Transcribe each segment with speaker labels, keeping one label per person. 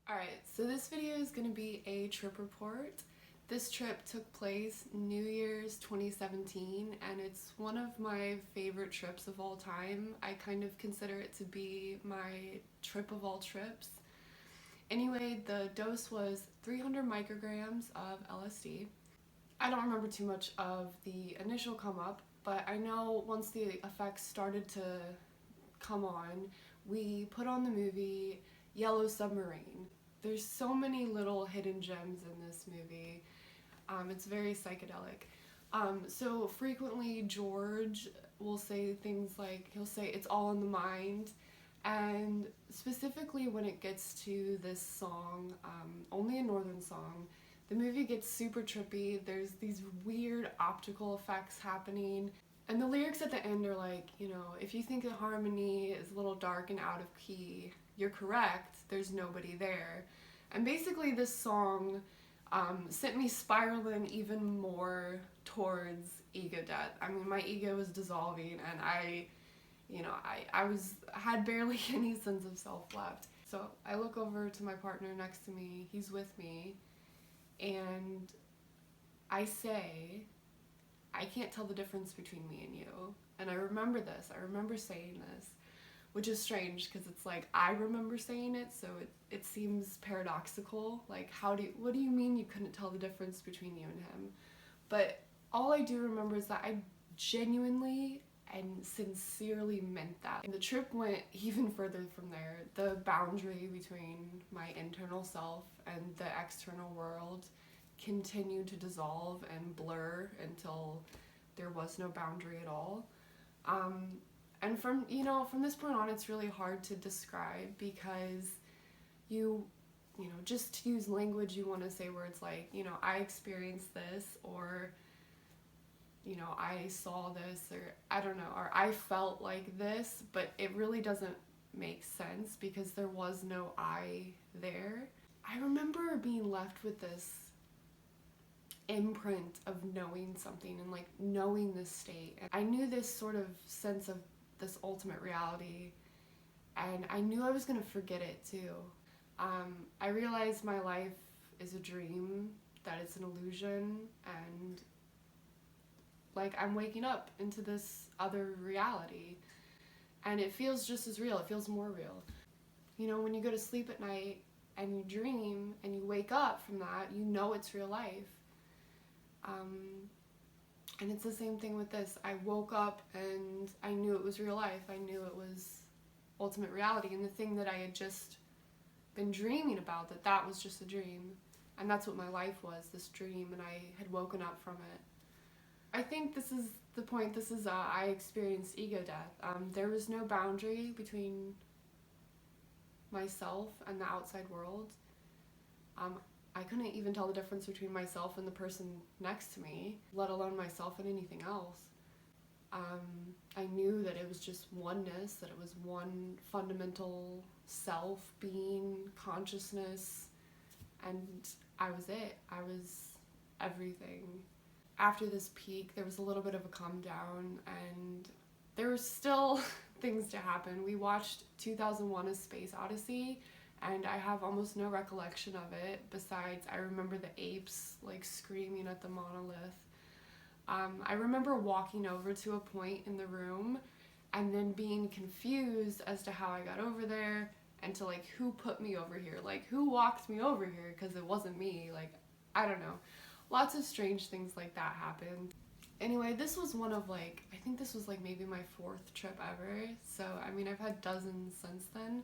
Speaker 1: Alright, so this video is going to be a trip report. This trip took place New Year's 2017 and it's one of my favorite trips of all time. I kind of consider it to be my trip of all trips. Anyway, the dose was 300 micrograms of LSD. I don't remember too much of the initial come up, but I know once the effects started to come on, we put on the movie Yellow Submarine. There's so many little hidden gems in this movie. It's very psychedelic. So frequently George will say things like, he'll say it's all in the mind, and specifically when it gets to this song, Only a Northern Song, the movie gets super trippy. There's these weird optical effects happening. And the lyrics at the end are like, you know, if you think the harmony is a little dark and out of key, you're correct, there's nobody there. And basically this song sent me spiraling even more towards ego death. I mean, my ego was dissolving and I had barely any sense of self left. So I look over to my partner next to me, he's with me, and I say, I can't tell the difference between me and you. And I remember this, I remember saying this, which is strange because it's like I remember saying it, so it seems paradoxical. Like, what do you mean you couldn't tell the difference between you and him? But all I do remember is that I genuinely and sincerely meant that. And the trip went even further from there. The boundary between my internal self and the external world continued to dissolve and blur until there was no boundary at all. And from this point on, it's really hard to describe because just to use language, you want to say words like, I experienced this, or, I saw this, or I don't know, or I felt like this, but it really doesn't make sense because there was no I there. I remember being left with this imprint of knowing something and like knowing this state. And I knew this sort of sense of this ultimate reality, and I knew I was gonna forget it too. I realized my life is a dream, that it's an illusion, and like I'm waking up into this other reality, and it feels just as real, it feels more real. When you go to sleep at night and you dream and you wake up from that, you know it's real life. And it's the same thing with this. I woke up and I knew it was real life. I knew it was ultimate reality, and the thing that I had just been dreaming about, that was just a dream. And that's what my life was, this dream, and I had woken up from it. I think this is the point. I experienced ego death. There was no boundary between myself and the outside world. I couldn't even tell the difference between myself and the person next to me, let alone myself and anything else. I knew that it was just oneness, that it was one fundamental self, being, consciousness, and I was it. I was everything. After this peak, there was a little bit of a calm down, and there were still things to happen. We watched 2001: A Space Odyssey, and I have almost no recollection of it, besides I remember the apes like screaming at the monolith. I remember walking over to a point in the room and then being confused as to how I got over there and to like who put me over here, like who walked me over here, because it wasn't me, like I don't know. Lots of strange things like that happened. Anyway, this was one of I think this was maybe my 4th trip ever, so I mean I've had dozens since then.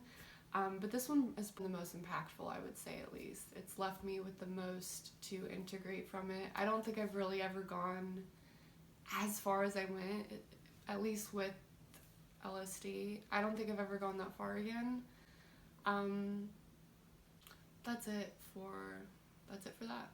Speaker 1: But this one has been the most impactful, I would say, at least. It's left me with the most to integrate from it. I don't think I've really ever gone as far as I went, at least with LSD. I don't think I've ever gone that far again. That's it for that.